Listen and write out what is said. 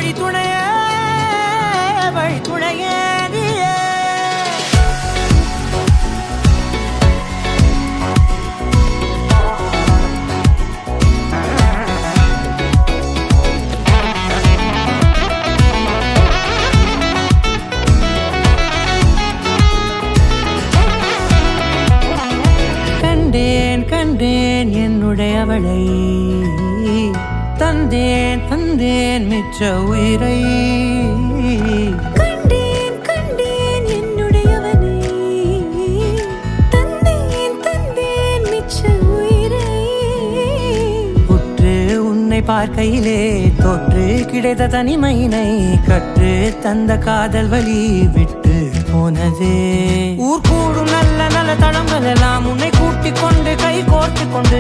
வழித்துணையே வழித்துணையே நீயே. கண்டேன் கண்டேன் என்னுடையவளை, தந்தேன் தந்தேன் மிச்ச உயிரை. கண்டேன் கண்டேன் என்னுடையவனை, தந்தேன் தந்தேன் மிச்ச உயிரை. உற்று உன்னை பார்க்கையிலே தொற்று கிடைத்த தனிமையினை கற்று தந்த காதல் வழி விட்டு போனதே. ஊர் கூடும் நல்ல நல்ல தளங்கள் எல்லாம் உன்னை கூட்டிக் கொண்டு கை கோர்த்து கொண்டு